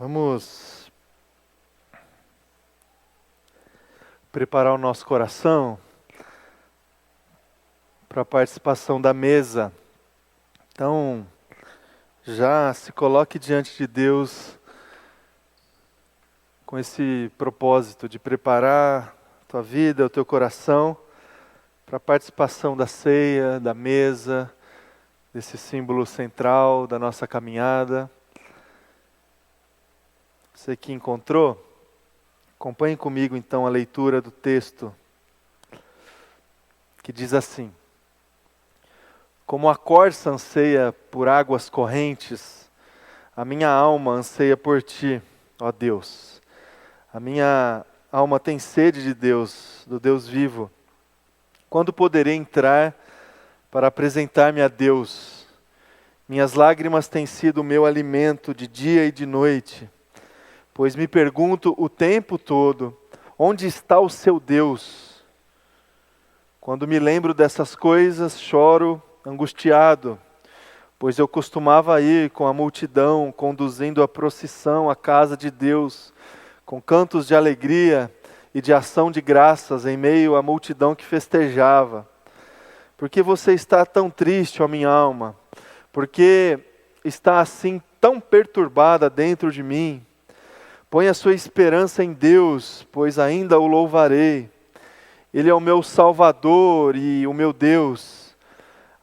Vamos preparar o nosso coração para a participação da mesa. Então, já se coloque diante de Deus com esse propósito de preparar a tua vida, o teu coração para a participação da ceia, da mesa, desse símbolo central da nossa caminhada. Você que encontrou, acompanhe comigo então a leitura do texto, que diz assim: Como a corça anseia por águas correntes, a minha alma anseia por ti, ó Deus. A minha alma tem sede de Deus, do Deus vivo. Quando poderei entrar para apresentar-me a Deus? Minhas lágrimas têm sido o meu alimento de dia e de noite. Pois me pergunto o tempo todo, onde está o seu Deus? Quando me lembro dessas coisas, choro angustiado, pois eu costumava ir com a multidão, conduzindo a procissão à casa de Deus, com cantos de alegria e de ação de graças em meio à multidão que festejava. Por que você está tão triste, ó minha alma? Por que está assim tão perturbada dentro de mim? Põe a sua esperança em Deus, pois ainda o louvarei. Ele é o meu Salvador e o meu Deus.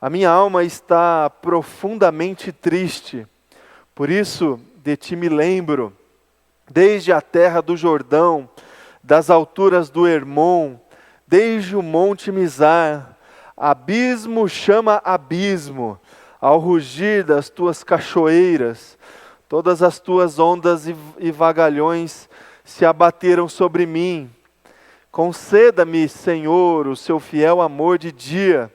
A minha alma está profundamente triste, por isso de ti me lembro, desde a terra do Jordão, das alturas do Hermon, desde o monte Mizar. Abismo chama abismo, ao rugir das tuas cachoeiras. Todas as tuas ondas e vagalhões se abateram sobre mim. Conceda-me, Senhor, o seu fiel amor de dia.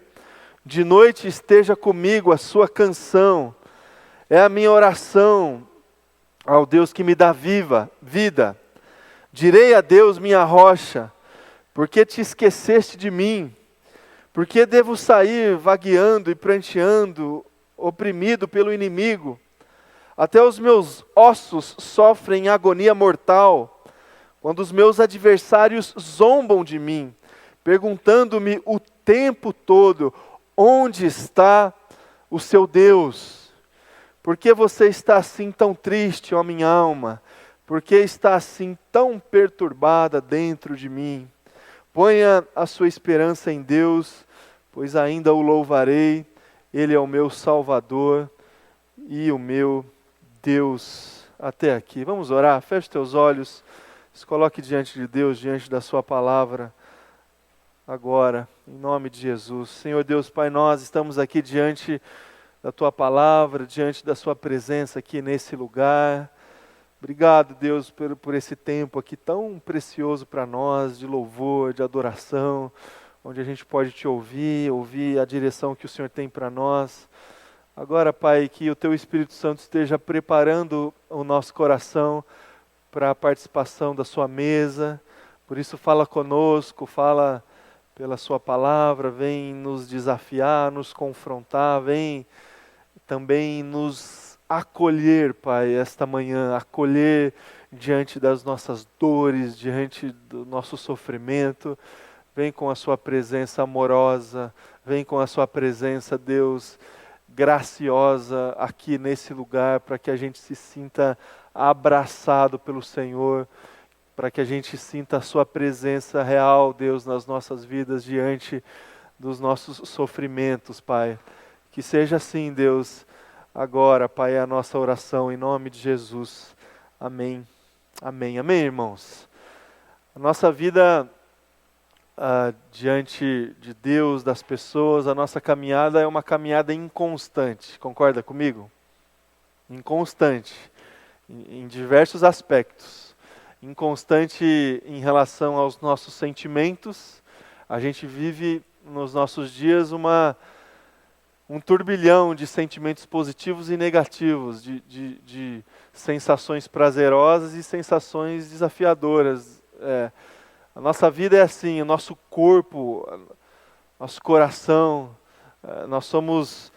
De noite esteja comigo a sua canção. É a minha oração ao Deus que me dá vida. Direi a Deus, minha rocha, por que te esqueceste de mim? Por que devo sair vagueando e pranteando, oprimido pelo inimigo? Até os meus ossos sofrem agonia mortal, quando os meus adversários zombam de mim, perguntando-me o tempo todo, onde está o seu Deus? Por que você está assim tão triste, ó minha alma? Por que está assim tão perturbada dentro de mim? Ponha a sua esperança em Deus, pois ainda o louvarei. Ele é o meu Salvador e o meu Deus. Até aqui. Vamos orar? Feche teus olhos, se coloque diante de Deus, diante da sua palavra, agora, em nome de Jesus. Senhor Deus, Pai, nós estamos aqui diante da tua palavra, diante da sua presença aqui nesse lugar. Obrigado, Deus, por esse tempo aqui tão precioso para nós, de louvor, de adoração, onde a gente pode te ouvir a direção que o Senhor tem para nós. Agora, Pai, que o Teu Espírito Santo esteja preparando o nosso coração para a participação da Sua mesa. Por isso, fala conosco, fala pela Sua palavra, vem nos desafiar, nos confrontar, vem também nos acolher, Pai, esta manhã, acolher diante das nossas dores, diante do nosso sofrimento. Vem com a Sua presença amorosa, vem com a Sua presença, Deus, graciosa aqui nesse lugar, para que a gente se sinta abraçado pelo Senhor, para que a gente sinta a Sua presença real, Deus, nas nossas vidas, diante dos nossos sofrimentos, Pai. Que seja assim, Deus, agora, Pai, é a nossa oração, em nome de Jesus. Amém. Amém. Amém, irmãos? A nossa vida diante de Deus, das pessoas, a nossa caminhada é uma caminhada inconstante. Concorda comigo? Inconstante, em diversos aspectos. Inconstante em relação aos nossos sentimentos. A gente vive nos nossos dias um turbilhão de sentimentos positivos e negativos, de sensações prazerosas e sensações desafiadoras. A nossa vida é assim, o nosso corpo, nosso coração, nós somos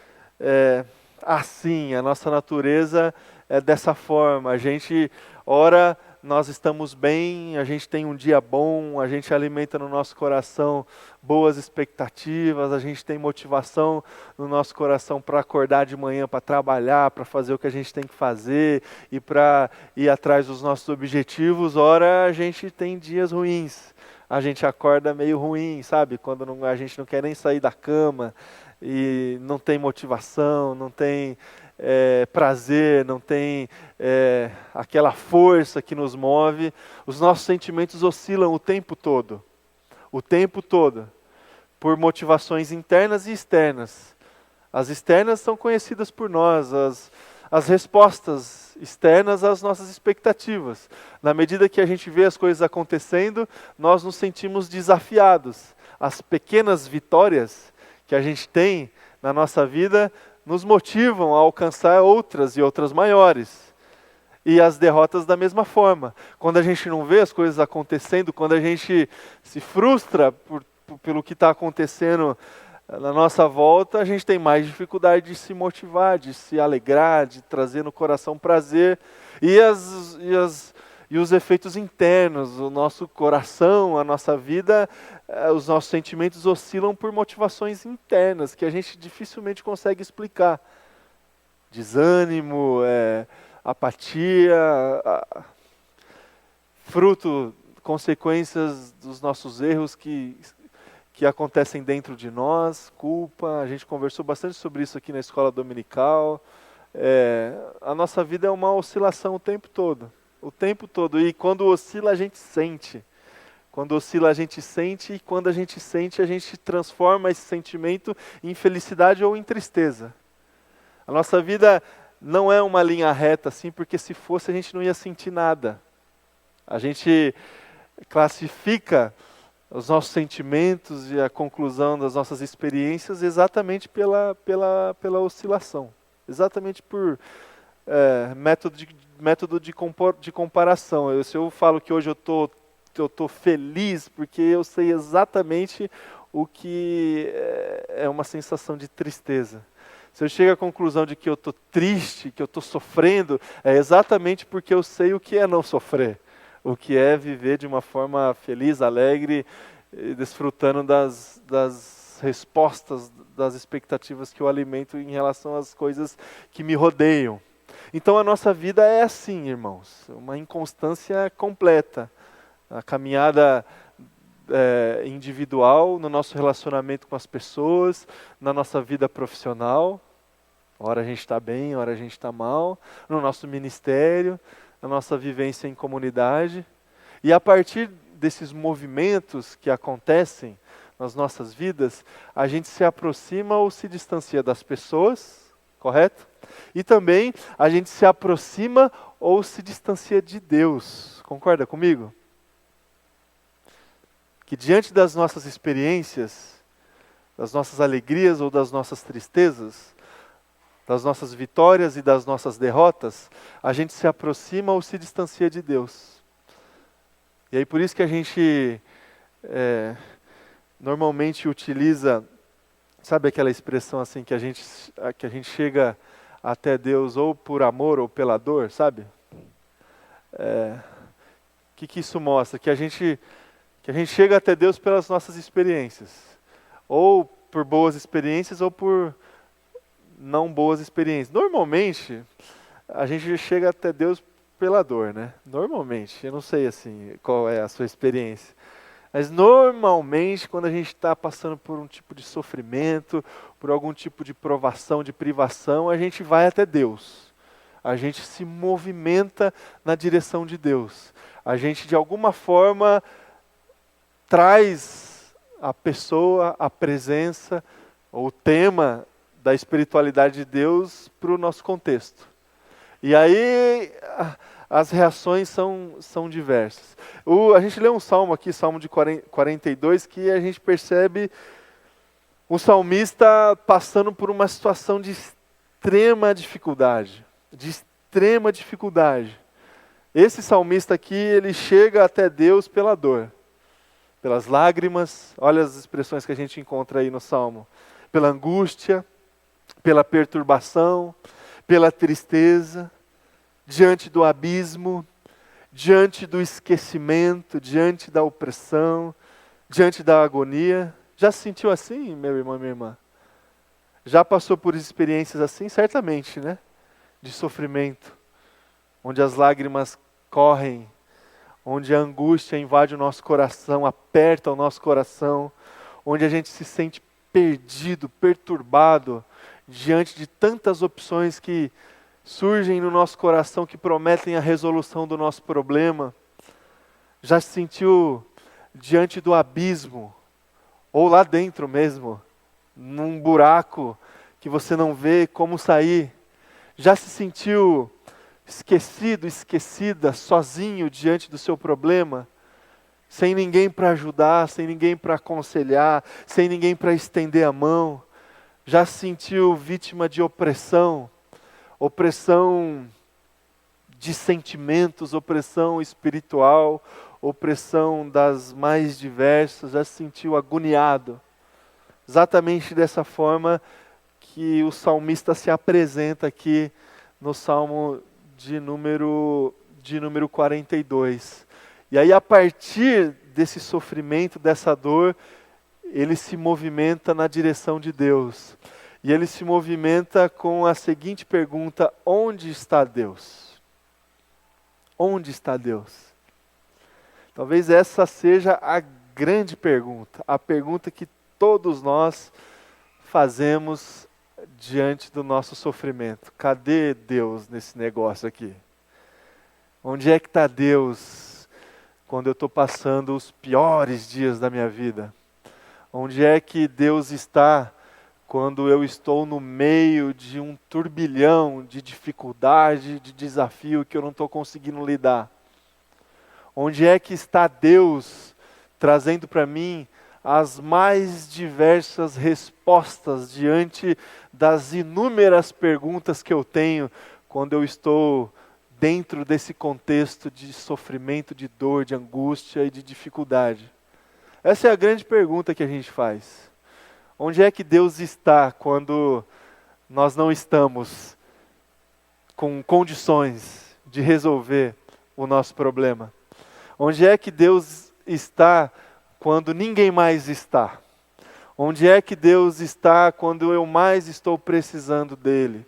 assim, a nossa natureza é dessa forma. A gente ora nós estamos bem, a gente tem um dia bom, a gente alimenta no nosso coração boas expectativas, a gente tem motivação no nosso coração para acordar de manhã, para trabalhar, para fazer o que a gente tem que fazer e para ir atrás dos nossos objetivos. Ora, a gente tem dias ruins, a gente acorda meio ruim, sabe? Quando a gente não quer nem sair da cama e não tem motivação, não tem prazer, não tem aquela força que nos move. Os nossos sentimentos oscilam o tempo todo, por motivações internas e externas. As externas são conhecidas por nós, as respostas externas às nossas expectativas. Na medida que a gente vê as coisas acontecendo, nós nos sentimos desafiados. As pequenas vitórias que a gente tem na nossa vida nos motivam a alcançar outras e outras maiores. E as derrotas da mesma forma. Quando a gente não vê as coisas acontecendo, quando a gente se frustra pelo que está acontecendo na nossa volta, a gente tem mais dificuldade de se motivar, de se alegrar, de trazer no coração prazer. E os efeitos internos, o nosso coração, a nossa vida, os nossos sentimentos oscilam por motivações internas, que a gente dificilmente consegue explicar. Desânimo, apatia, fruto, consequências dos nossos erros que acontecem dentro de nós, culpa. A gente conversou bastante sobre isso aqui na escola dominical. A nossa vida é uma oscilação o tempo todo. E quando oscila, a gente sente. Quando oscila, a gente sente, e quando a gente sente, a gente transforma esse sentimento em felicidade ou em tristeza. A nossa vida não é uma linha reta assim, porque se fosse, a gente não ia sentir nada. A gente classifica os nossos sentimentos e a conclusão das nossas experiências exatamente pela oscilação. Exatamente por método de comparação. Se eu falo que hoje eu tô feliz, porque eu sei exatamente o que é uma sensação de tristeza. Se eu chego à conclusão de que eu estou triste, que eu estou sofrendo, é exatamente porque eu sei o que é não sofrer. O que é viver de uma forma feliz, alegre, desfrutando das respostas, das expectativas que eu alimento em relação às coisas que me rodeiam. Então a nossa vida é assim, irmãos, uma inconstância completa. A caminhada individual, no nosso relacionamento com as pessoas, na nossa vida profissional. Ora a gente está bem, ora a gente está mal. No nosso ministério, na nossa vivência em comunidade. E a partir desses movimentos que acontecem nas nossas vidas, a gente se aproxima ou se distancia das pessoas, correto? E também a gente se aproxima ou se distancia de Deus. Concorda comigo? Que diante das nossas experiências, das nossas alegrias ou das nossas tristezas, das nossas vitórias e das nossas derrotas, a gente se aproxima ou se distancia de Deus. E aí por isso que a gente normalmente utiliza, sabe aquela expressão assim que a gente chega até Deus ou por amor ou pela dor, sabe? O que isso mostra? Que a gente chega até Deus pelas nossas experiências. Ou por boas experiências ou por não boas experiências. Normalmente, a gente chega até Deus pela dor, né? Normalmente, eu não sei assim qual é a sua experiência. Mas normalmente, quando a gente está passando por um tipo de sofrimento, por algum tipo de provação, de privação, a gente vai até Deus. A gente se movimenta na direção de Deus. A gente, de alguma forma, traz a pessoa, a presença, ou o tema da espiritualidade de Deus para o nosso contexto. E aí as reações são diversas. A gente lê um salmo aqui, Salmo de 42, que a gente percebe o salmista passando por uma situação de extrema dificuldade. Esse salmista aqui, ele chega até Deus pela dor, pelas lágrimas, olha as expressões que a gente encontra aí no Salmo, pela angústia, pela perturbação, pela tristeza, diante do abismo, diante do esquecimento, diante da opressão, diante da agonia. Já se sentiu assim, meu irmão, minha irmã? Já passou por experiências assim? Certamente, né? De sofrimento, onde as lágrimas correm, onde a angústia invade o nosso coração, aperta o nosso coração, onde a gente se sente perdido, perturbado, diante de tantas opções que surgem no nosso coração que prometem a resolução do nosso problema. Já se sentiu diante do abismo, ou lá dentro mesmo, num buraco que você não vê como sair? Já se sentiu esquecido, esquecida, sozinho diante do seu problema? Sem ninguém para ajudar, sem ninguém para aconselhar, sem ninguém para estender a mão? Já se sentiu vítima de opressão? Opressão de sentimentos, opressão espiritual, opressão das mais diversas? Já se sentiu agoniado? Exatamente dessa forma que o salmista se apresenta aqui no Salmo de número 42. E aí, a partir desse sofrimento, dessa dor, ele se movimenta na direção de Deus. E ele se movimenta com a seguinte pergunta: onde está Deus? Onde está Deus? Talvez essa seja a grande pergunta, a pergunta que todos nós fazemos diante do nosso sofrimento. Cadê Deus nesse negócio aqui? Onde é que está Deus quando eu estou passando os piores dias da minha vida? Onde é que Deus está quando eu estou no meio de um turbilhão de dificuldade, de desafio que eu não estou conseguindo lidar? Onde é que está Deus trazendo para mim as mais diversas respostas diante das inúmeras perguntas que eu tenho quando eu estou dentro desse contexto de sofrimento, de dor, de angústia e de dificuldade? Essa é a grande pergunta que a gente faz. Onde é que Deus está quando nós não estamos com condições de resolver o nosso problema? Onde é que Deus está quando ninguém mais está? Onde é que Deus está quando eu mais estou precisando dele?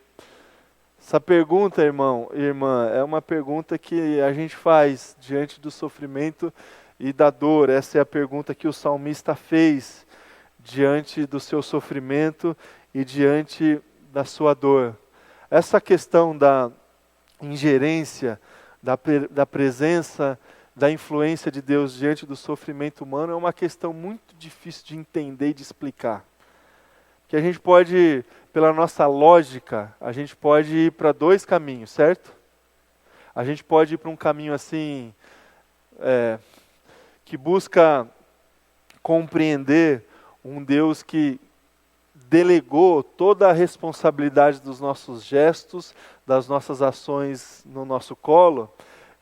Essa pergunta, irmão e irmã, é uma pergunta que a gente faz diante do sofrimento e da dor. Essa é a pergunta que o salmista fez diante do seu sofrimento e diante da sua dor. Essa questão da ingerência, da presença, da influência de Deus diante do sofrimento humano é uma questão muito difícil de entender e de explicar. Que a gente pode, pela nossa lógica, a gente pode ir para dois caminhos, certo? A gente pode ir para um caminho assim, que busca compreender um Deus que delegou toda a responsabilidade dos nossos gestos, das nossas ações no nosso colo,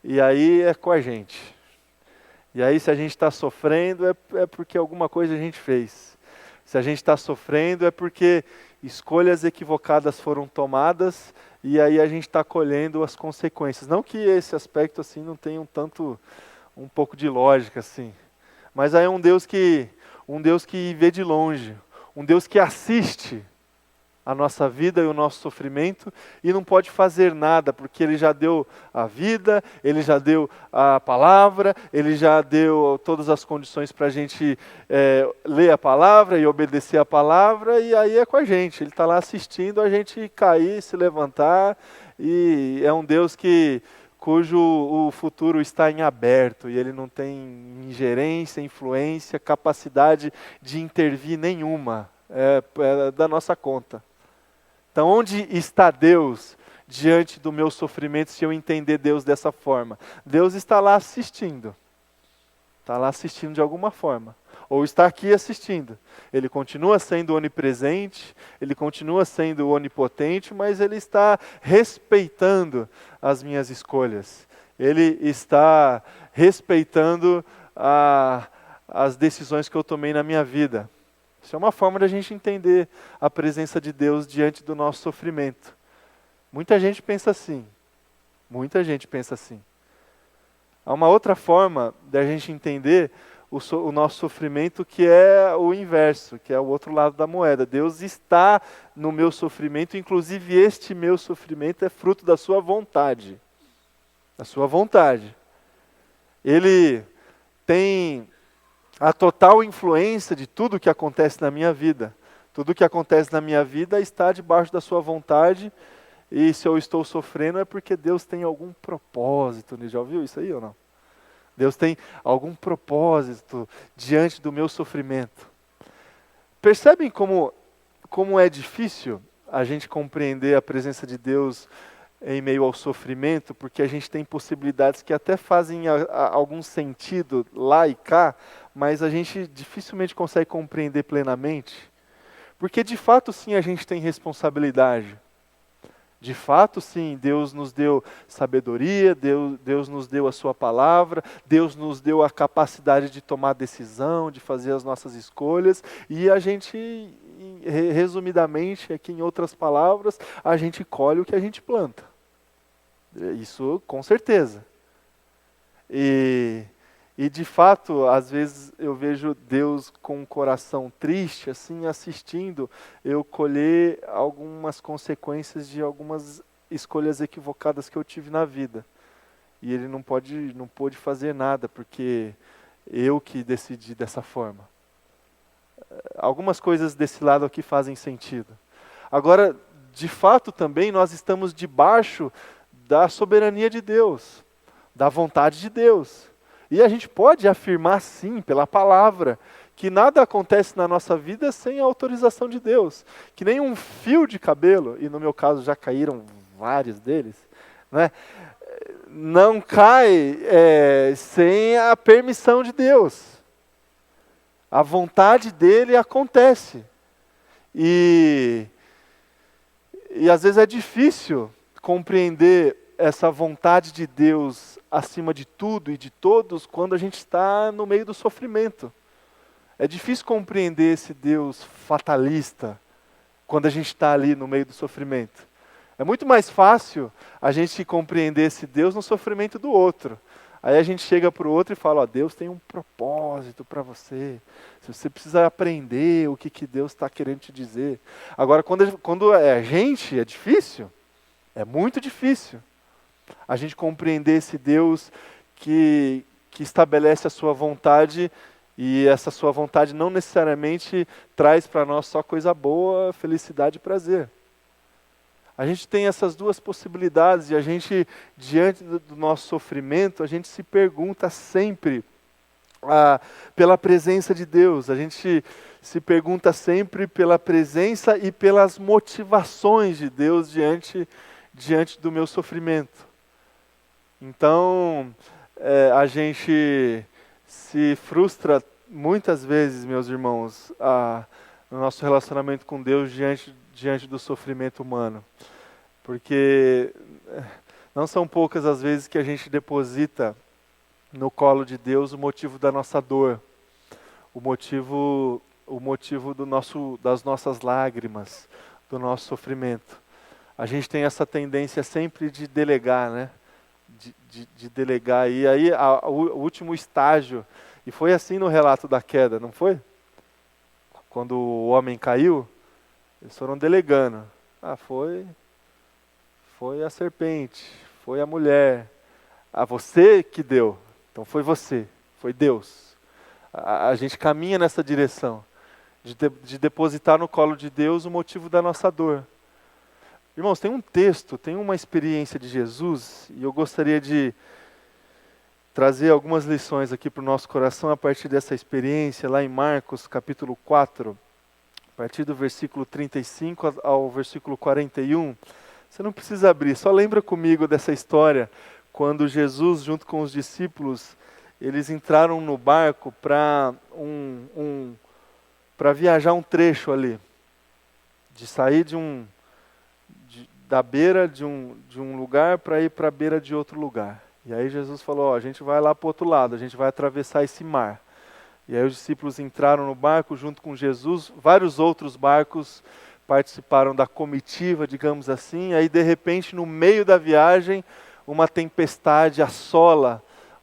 e aí é com a gente. E aí, se a gente está sofrendo, é porque alguma coisa a gente fez. Se a gente está sofrendo, é porque escolhas equivocadas foram tomadas, e aí a gente está colhendo as consequências. Não que esse aspecto assim não tenha um pouco de lógica, assim. Mas aí é um Deus que vê de longe, um Deus que assiste a nossa vida e o nosso sofrimento e não pode fazer nada, porque Ele já deu a vida, Ele já deu a palavra, Ele já deu todas as condições para a gente ler a palavra e obedecer a palavra, e aí é com a gente. Ele está lá assistindo a gente cair, se levantar, e é um Deus cujo o futuro está em aberto, e Ele não tem ingerência, influência, capacidade de intervir nenhuma, é da nossa conta. Então, onde está Deus diante do meu sofrimento, se eu entender Deus dessa forma? Deus está lá assistindo. Está lá assistindo de alguma forma. Ou está aqui assistindo. Ele continua sendo onipresente, Ele continua sendo onipotente, mas Ele está respeitando as minhas escolhas. Ele está respeitando as decisões que eu tomei na minha vida. Isso é uma forma da gente entender a presença de Deus diante do nosso sofrimento. Muita gente pensa assim. Muita gente pensa assim. Há uma outra forma da gente entender o nosso sofrimento, que é o inverso, que é o outro lado da moeda. Deus está no meu sofrimento, inclusive este meu sofrimento é fruto da sua vontade. Da sua vontade. Ele tem a total influência de tudo que acontece na minha vida. Tudo que acontece na minha vida está debaixo da sua vontade, e se eu estou sofrendo é porque Deus tem algum propósito. Já ouviu isso aí ou não? Deus tem algum propósito diante do meu sofrimento. Percebem como é difícil a gente compreender a presença de Deus em meio ao sofrimento, porque a gente tem possibilidades que até fazem algum sentido lá e cá, mas a gente dificilmente consegue compreender plenamente, porque de fato sim a gente tem responsabilidade. De fato, sim, Deus nos deu sabedoria, Deus nos deu a sua palavra, Deus nos deu a capacidade de tomar decisão, de fazer as nossas escolhas, e a gente, resumidamente, aqui em outras palavras, a gente colhe o que a gente planta. Isso com certeza. E de fato, às vezes eu vejo Deus com um coração triste, assim, assistindo eu colher algumas consequências de algumas escolhas equivocadas que eu tive na vida. E Ele não pôde fazer nada, porque eu que decidi dessa forma. Algumas coisas desse lado aqui fazem sentido. Agora, de fato também, nós estamos debaixo da soberania de Deus, da vontade de Deus. E a gente pode afirmar sim, pela palavra, que nada acontece na nossa vida sem a autorização de Deus. Que nem um fio de cabelo, e no meu caso já caíram vários deles, né? Não cai sem a permissão de Deus. A vontade dele acontece. E às vezes é difícil compreender essa vontade de Deus acima de tudo e de todos quando a gente está no meio do sofrimento. É difícil compreender esse Deus fatalista quando a gente está ali no meio do sofrimento. É muito mais fácil a gente compreender esse Deus no sofrimento do outro. Aí a gente chega para o outro e fala, ó, Deus tem um propósito para você. Você precisa aprender o que Deus está querendo te dizer. Agora, quando é a gente, é difícil. É muito difícil a gente compreender esse Deus que estabelece a sua vontade, e essa sua vontade não necessariamente traz para nós só coisa boa, felicidade e prazer. A gente tem essas duas possibilidades, e a gente, diante do nosso sofrimento, a gente se pergunta sempre pela presença de Deus. A gente se pergunta sempre pela presença e pelas motivações de Deus diante do meu sofrimento. Então, a gente se frustra muitas vezes, meus irmãos, no nosso relacionamento com Deus diante do sofrimento humano. Porque não são poucas as vezes que a gente deposita no colo de Deus o motivo da nossa dor, o motivo das nossas lágrimas, do nosso sofrimento. A gente tem essa tendência sempre de delegar, né? De delegar. E aí o último estágio, e foi assim no relato da queda, não foi? Quando o homem caiu, eles foram delegando. Foi a serpente, foi a mulher. Você que deu, então foi você, foi Deus. A gente caminha nessa direção, de depositar no colo de Deus o motivo da nossa dor. Irmãos, tem um texto, tem uma experiência de Jesus, e eu gostaria de trazer algumas lições aqui para o nosso coração a partir dessa experiência, lá em Marcos capítulo 4, a partir do versículo 35 ao versículo 41. Você não precisa abrir, só lembra comigo dessa história, quando Jesus, junto com os discípulos, eles entraram no barco para viajar um trecho ali, de sair da beira de um lugar para ir para a beira de outro lugar. E aí Jesus falou, a gente vai lá para o outro lado, a gente vai atravessar esse mar. E aí os discípulos entraram no barco junto com Jesus, vários outros barcos participaram da comitiva, digamos assim. Aí de repente, no meio da viagem, uma tempestade assola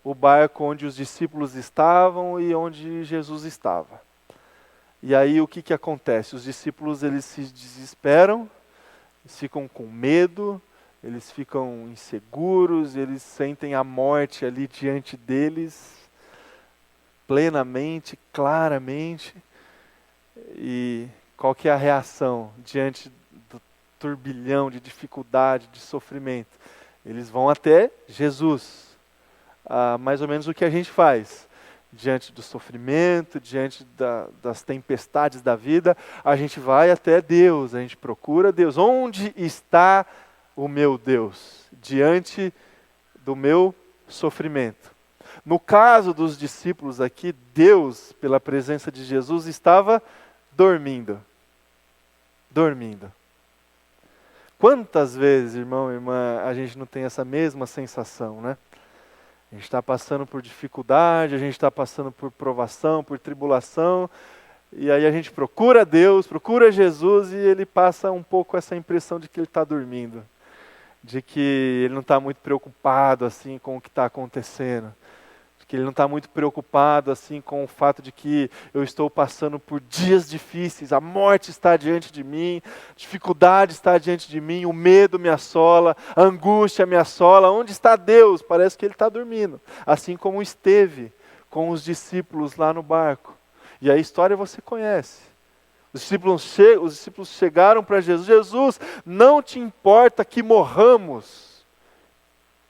o barco onde os discípulos estavam e onde Jesus estava. E aí o que acontece? Os discípulos eles se desesperam, eles ficam com medo, eles ficam inseguros, eles sentem a morte ali diante deles, plenamente, claramente. E qual que é a reação diante do turbilhão de dificuldade, de sofrimento? Eles vão até Jesus. Mais ou menos o que a gente faz. Diante do sofrimento, diante das tempestades da vida, a gente vai até Deus, a gente procura Deus. Onde está o meu Deus? Diante do meu sofrimento. No caso dos discípulos aqui, Deus, pela presença de Jesus, estava dormindo. Dormindo. Quantas vezes, irmão e irmã, a gente não tem essa mesma sensação, né? A gente está passando por dificuldade, a gente está passando por provação, por tribulação, e aí a gente procura Deus, procura Jesus, e ele passa um pouco essa impressão de que ele está dormindo, de que ele não está muito preocupado assim com o que está acontecendo, de que ele não está muito preocupado assim com o fato de que eu estou passando por dias difíceis, a morte está diante de mim, dificuldade está diante de mim, o medo me assola, a angústia me assola. Onde está Deus? Parece que ele está dormindo, assim como esteve com os discípulos lá no barco. E a história você conhece. Os discípulos chegaram para Jesus: Jesus, não te importa que morramos?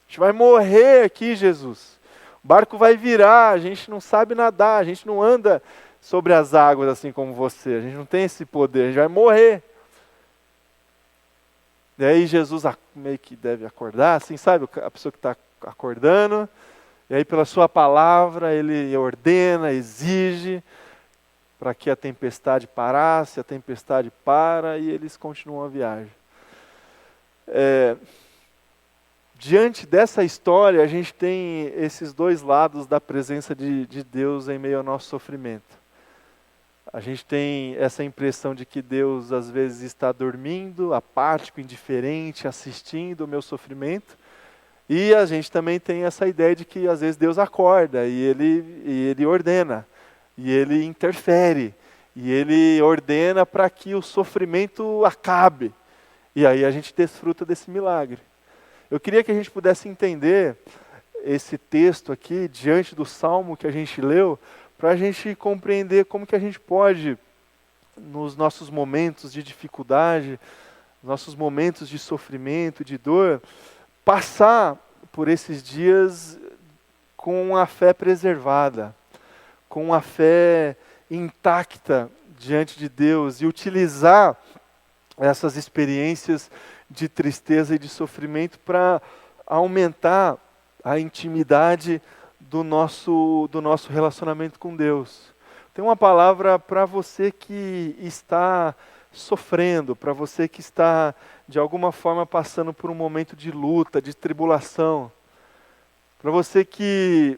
A gente vai morrer aqui, Jesus. O barco vai virar, a gente não sabe nadar, a gente não anda sobre as águas assim como você, a gente não tem esse poder, a gente vai morrer. E aí Jesus meio que deve acordar, assim, sabe, a pessoa que está acordando, e aí pela sua palavra ele ordena, exige, para que a tempestade parasse, a tempestade para e eles continuam a viagem. Diante dessa história, a gente tem esses dois lados da presença de Deus em meio ao nosso sofrimento. A gente tem essa impressão de que Deus às vezes está dormindo, apático, indiferente, assistindo o meu sofrimento. E a gente também tem essa ideia de que às vezes Deus acorda e ele ordena, e ele interfere, e ele ordena para que o sofrimento acabe. E aí a gente desfruta desse milagre. Eu queria que a gente pudesse entender esse texto aqui, diante do Salmo que a gente leu, para a gente compreender como que a gente pode, nos nossos momentos de dificuldade, nossos momentos de sofrimento, de dor, passar por esses dias com a fé preservada, com a fé intacta diante de Deus, e utilizar essas experiências de tristeza e de sofrimento para aumentar a intimidade do nosso relacionamento com Deus. Tem uma palavra para você que está sofrendo, para você que está de alguma forma passando por um momento de luta, de tribulação, para você que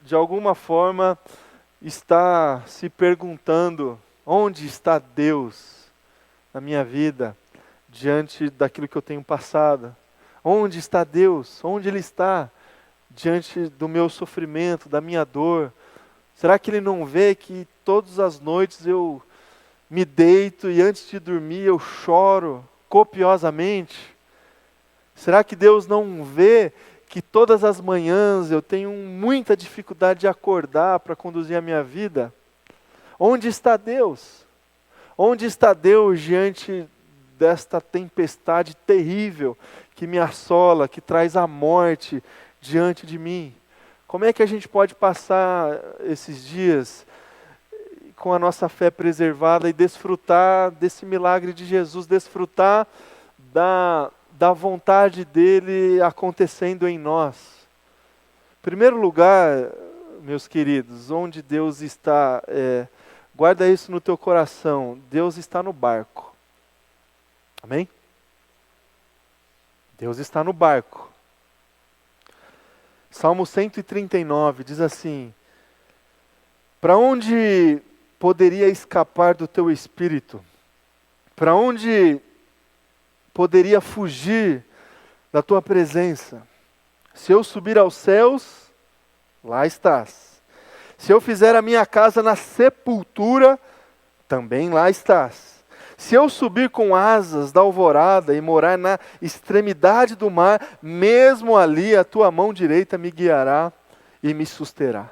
de alguma forma está se perguntando: onde está Deus na minha vida? Diante daquilo que eu tenho passado. Onde está Deus? Onde Ele está? Diante do meu sofrimento, da minha dor. Será que Ele não vê que todas as noites eu me deito e antes de dormir eu choro copiosamente? Será que Deus não vê que todas as manhãs eu tenho muita dificuldade de acordar para conduzir a minha vida? Onde está Deus? Onde está Deus diante desta tempestade terrível que me assola, que traz a morte diante de mim? Como é que a gente pode passar esses dias com a nossa fé preservada e desfrutar desse milagre de Jesus, desfrutar da vontade dele acontecendo em nós? Em primeiro lugar, meus queridos, onde Deus está, guarda isso no teu coração: Deus está no barco. Amém? Deus está no barco. Salmo 139 diz assim: para onde poderia escapar do teu espírito? Para onde poderia fugir da tua presença? Se eu subir aos céus, lá estás. Se eu fizer a minha casa na sepultura, também lá estás. Se eu subir com asas da alvorada e morar na extremidade do mar, mesmo ali a tua mão direita me guiará e me susterá.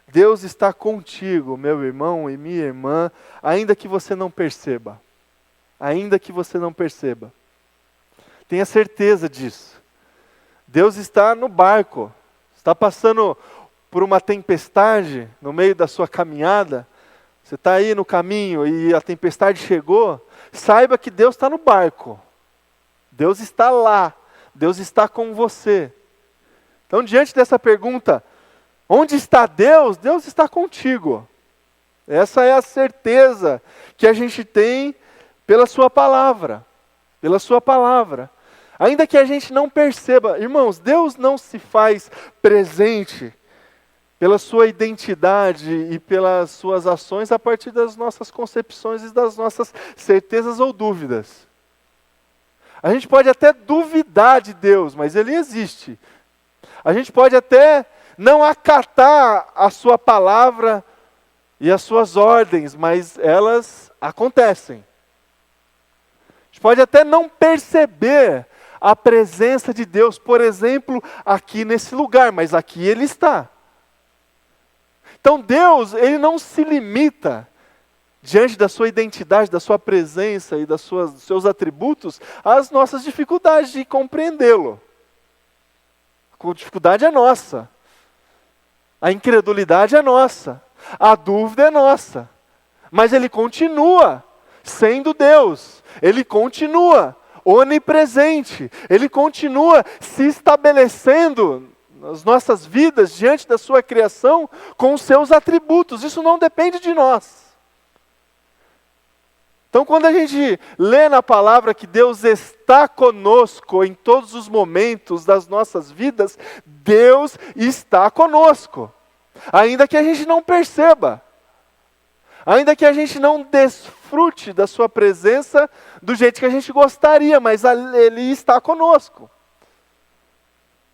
Deus está contigo, meu irmão e minha irmã, ainda que você não perceba. Ainda que você não perceba. Tenha certeza disso. Deus está no barco, está passando por uma tempestade no meio da sua caminhada. Você está aí no caminho e a tempestade chegou, saiba que Deus está no barco. Deus está lá. Deus está com você. Então, diante dessa pergunta, onde está Deus? Deus está contigo. Essa é a certeza que a gente tem pela sua palavra. Pela sua palavra. Ainda que a gente não perceba, irmãos, Deus não se faz presente pela sua identidade e pelas suas ações a partir das nossas concepções e das nossas certezas ou dúvidas. A gente pode até duvidar de Deus, mas Ele existe. A gente pode até não acatar a sua palavra e as suas ordens, mas elas acontecem. A gente pode até não perceber a presença de Deus, por exemplo, aqui nesse lugar, mas aqui Ele está. Então Deus, Ele não se limita, diante da sua identidade, da sua presença e dos seus atributos, às nossas dificuldades de compreendê-lo. A dificuldade é nossa. A incredulidade é nossa. A dúvida é nossa. Mas Ele continua sendo Deus. Ele continua onipresente. Ele continua se estabelecendo nas nossas vidas, diante da sua criação, com os seus atributos. Isso não depende de nós. Então, quando a gente lê na palavra que Deus está conosco em todos os momentos das nossas vidas, Deus está conosco. Ainda que a gente não perceba. Ainda que a gente não desfrute da sua presença do jeito que a gente gostaria, mas Ele está conosco.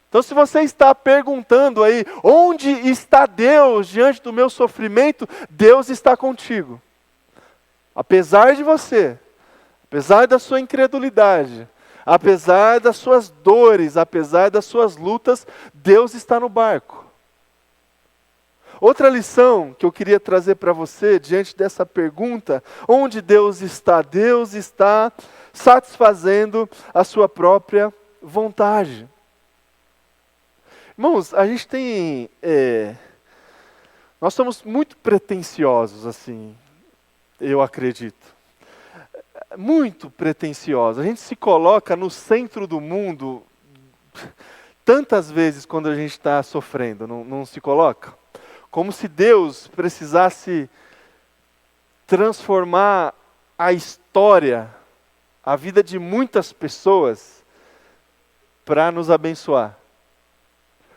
Então, se você está perguntando aí, onde está Deus diante do meu sofrimento? Deus está contigo. Apesar de você, apesar da sua incredulidade, apesar das suas dores, apesar das suas lutas, Deus está no barco. Outra lição que eu queria trazer para você, diante dessa pergunta, onde Deus está? Deus está satisfazendo a sua própria vontade. Irmãos, a gente tem... nós somos muito pretensiosos, assim, eu acredito. Muito pretensiosos. A gente se coloca no centro do mundo tantas vezes quando a gente está sofrendo, não se coloca? Como se Deus precisasse transformar a história, a vida de muitas pessoas, para nos abençoar.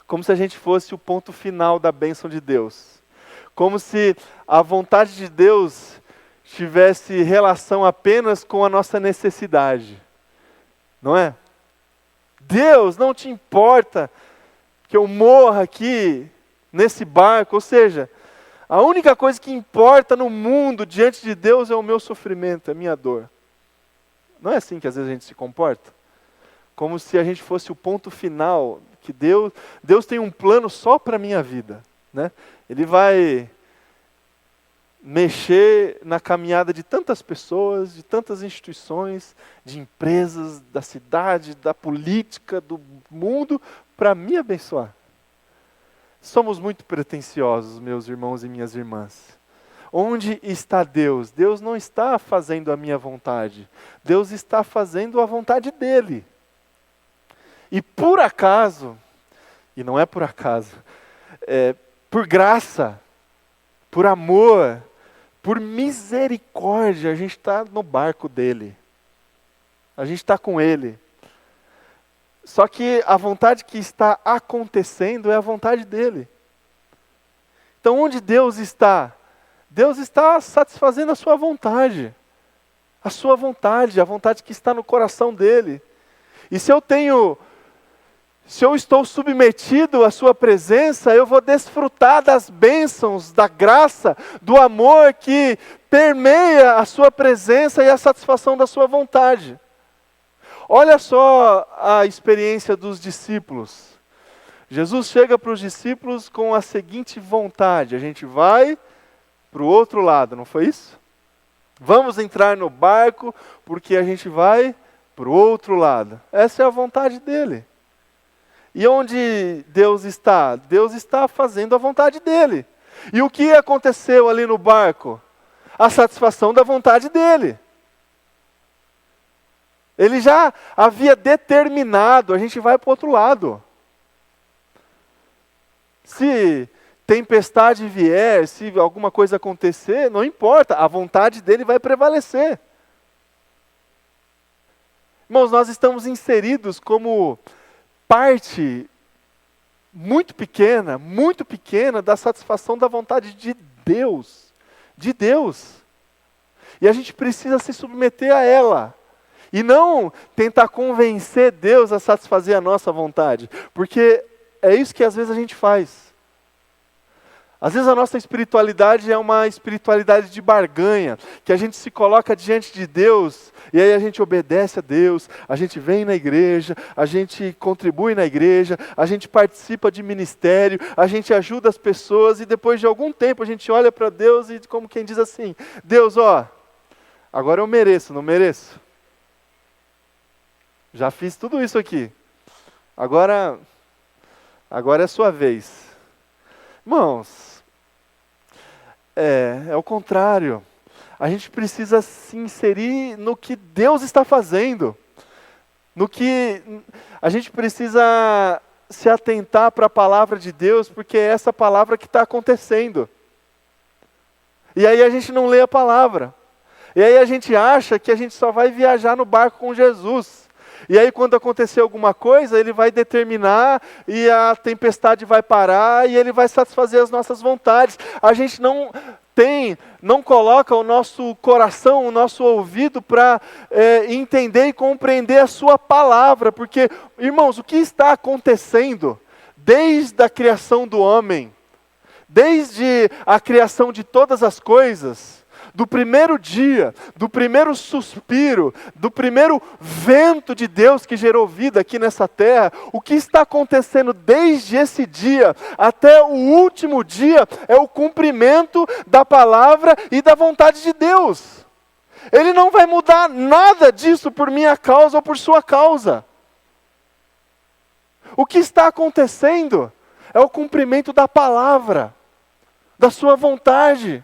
Como se a gente fosse o ponto final da bênção de Deus. Como se a vontade de Deus tivesse relação apenas com a nossa necessidade. Não é? Deus, não te importa que eu morra aqui nesse barco. Ou seja, a única coisa que importa no mundo diante de Deus é o meu sofrimento, é a minha dor. Não é assim que às vezes a gente se comporta? Como se a gente fosse o ponto final, que Deus tem um plano só para a minha vida. Né? Ele vai mexer na caminhada de tantas pessoas, de tantas instituições, de empresas, da cidade, da política, do mundo, para me abençoar. Somos muito pretensiosos, meus irmãos e minhas irmãs. Onde está Deus? Deus não está fazendo a minha vontade. Deus está fazendo a vontade dEle. E por acaso, e não é por acaso, por graça, por amor, por misericórdia, a gente está no barco dEle. A gente está com Ele. Só que a vontade que está acontecendo é a vontade dEle. Então onde Deus está? Deus está satisfazendo a sua vontade. A sua vontade, a vontade que está no coração dEle. E se eu tenho Se eu estou submetido à sua presença, eu vou desfrutar das bênçãos, da graça, do amor que permeia a sua presença e a satisfação da sua vontade. Olha só a experiência dos discípulos. Jesus chega para os discípulos com a seguinte vontade: a gente vai para o outro lado, não foi isso? Vamos entrar no barco porque a gente vai para o outro lado. Essa é a vontade dele. E onde Deus está? Deus está fazendo a vontade dele. E o que aconteceu ali no barco? A satisfação da vontade dele. Ele já havia determinado, a gente vai para o outro lado. Se tempestade vier, se alguma coisa acontecer, não importa, a vontade dele vai prevalecer. Irmãos, nós estamos inseridos como parte muito pequena da satisfação da vontade de Deus. De Deus. E a gente precisa se submeter a ela. E não tentar convencer Deus a satisfazer a nossa vontade. Porque é isso que às vezes a gente faz. Às vezes a nossa espiritualidade é uma espiritualidade de barganha, que a gente se coloca diante de Deus, e aí a gente obedece a Deus, a gente vem na igreja, a gente contribui na igreja, a gente participa de ministério, a gente ajuda as pessoas, e depois de algum tempo a gente olha para Deus e como quem diz assim: Deus, agora eu mereço, não mereço? Já fiz tudo isso aqui, agora é a sua vez. Irmãos, é o contrário. A gente precisa se inserir no que Deus está fazendo. No que a gente precisa se atentar para a palavra de Deus, porque é essa palavra que está acontecendo. E aí a gente não lê a palavra. E aí a gente acha que a gente só vai viajar no barco com Jesus. E aí quando acontecer alguma coisa, ele vai determinar e a tempestade vai parar e ele vai satisfazer as nossas vontades. A gente não coloca o nosso coração, o nosso ouvido para entender e compreender a sua palavra. Porque, irmãos, o que está acontecendo desde a criação do homem, desde a criação de todas as coisas, do primeiro dia, do primeiro suspiro, do primeiro vento de Deus que gerou vida aqui nessa terra, o que está acontecendo desde esse dia até o último dia é o cumprimento da palavra e da vontade de Deus. Ele não vai mudar nada disso por minha causa ou por sua causa. O que está acontecendo é o cumprimento da palavra, da sua vontade.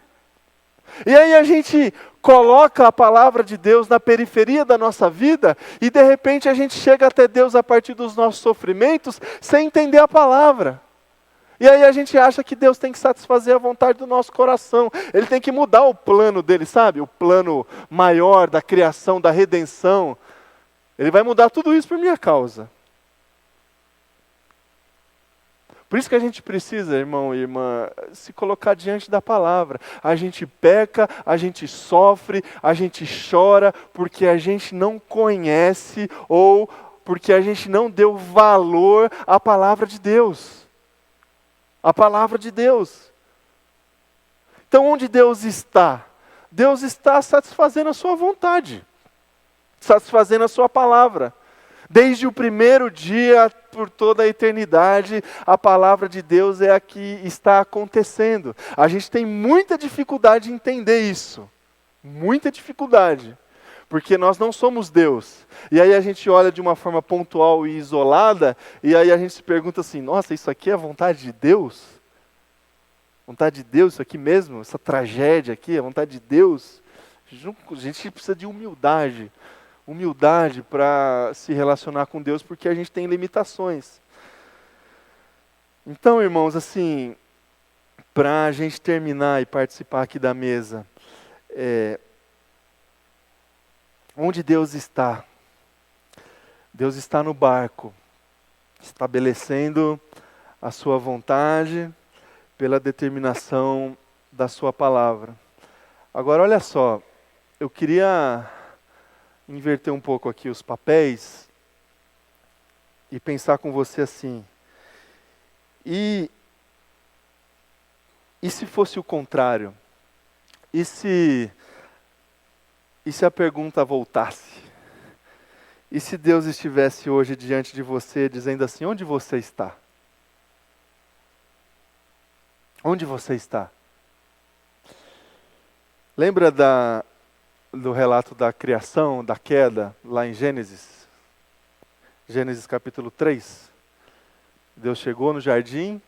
E aí a gente coloca a palavra de Deus na periferia da nossa vida e de repente a gente chega até Deus a partir dos nossos sofrimentos sem entender a palavra. E aí a gente acha que Deus tem que satisfazer a vontade do nosso coração. Ele tem que mudar o plano dele, sabe? O plano maior da criação, da redenção. Ele vai mudar tudo isso por minha causa. Por isso que a gente precisa, irmão e irmã, se colocar diante da palavra. A gente peca, a gente sofre, a gente chora, porque a gente não conhece ou porque a gente não deu valor à palavra de Deus. A palavra de Deus. Então onde Deus está? Deus está satisfazendo a sua vontade, satisfazendo a sua palavra. Desde o primeiro dia, por toda a eternidade, a palavra de Deus é a que está acontecendo. A gente tem muita dificuldade em entender isso. Muita dificuldade. Porque nós não somos Deus. E aí a gente olha de uma forma pontual e isolada, e aí a gente se pergunta assim: nossa, isso aqui é a vontade de Deus? Vontade de Deus, isso aqui mesmo? Essa tragédia aqui, é a vontade de Deus? A gente precisa de humildade para se relacionar com Deus, porque a gente tem limitações. Então, irmãos, assim, para a gente terminar e participar aqui da mesa, onde Deus está? Deus está no barco, estabelecendo a sua vontade pela determinação da sua palavra. Agora, olha só, eu queria inverter um pouco aqui os papéis e pensar com você assim, e se fosse o contrário? E se a pergunta voltasse? E se Deus estivesse hoje diante de você dizendo assim, onde você está? Onde você está? Lembra do relato da criação, da queda, lá em Gênesis? Gênesis capítulo 3. Deus chegou no jardim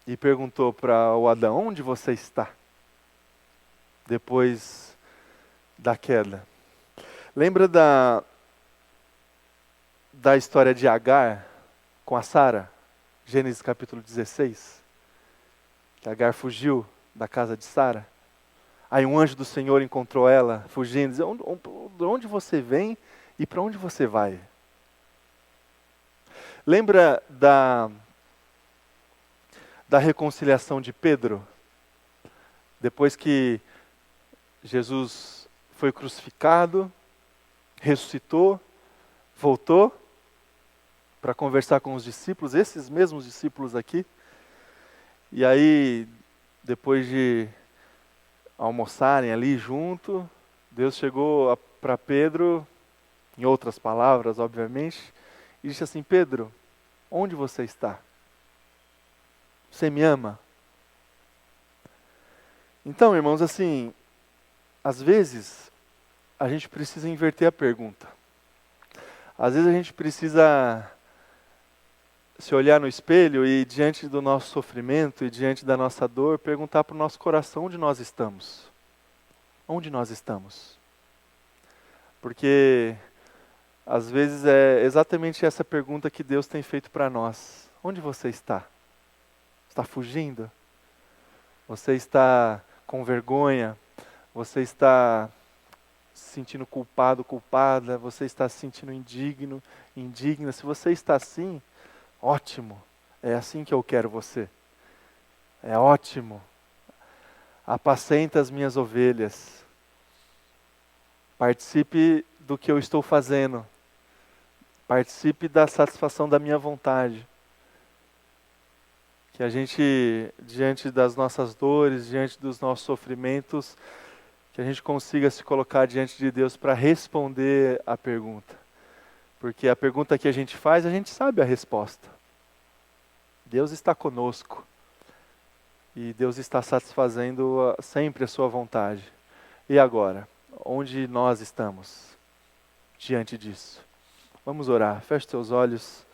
e perguntou para o Adão, onde você está? Depois da queda. Lembra da história de Agar com a Sara? Gênesis capítulo 16. Que Agar fugiu da casa de Sara. Aí um anjo do Senhor encontrou ela fugindo, dizendo, de onde você vem e para onde você vai? Lembra da reconciliação de Pedro? Depois que Jesus foi crucificado, ressuscitou, voltou para conversar com os discípulos, esses mesmos discípulos aqui. E aí, depois de almoçarem ali junto, Deus chegou para Pedro, em outras palavras, obviamente, e disse assim, Pedro, onde você está? Você me ama? Então, irmãos, assim, às vezes a gente precisa inverter a pergunta. Às vezes a gente precisa se olhar no espelho e diante do nosso sofrimento e diante da nossa dor, perguntar para o nosso coração onde nós estamos. Onde nós estamos? Porque às vezes é exatamente essa pergunta que Deus tem feito para nós. Onde você está? Está fugindo? Você está com vergonha? Você está se sentindo culpado, culpada? Você está se sentindo indigno, indigna? Se você está assim, ótimo. É assim que eu quero você. É ótimo. Apacenta as minhas ovelhas. Participe do que eu estou fazendo. Participe da satisfação da minha vontade. Que a gente, diante das nossas dores, diante dos nossos sofrimentos, que a gente consiga se colocar diante de Deus para responder a pergunta. Porque a pergunta que a gente faz, a gente sabe a resposta. Deus está conosco. E Deus está satisfazendo sempre a sua vontade. E agora? Onde nós estamos diante disso? Vamos orar. Feche seus olhos.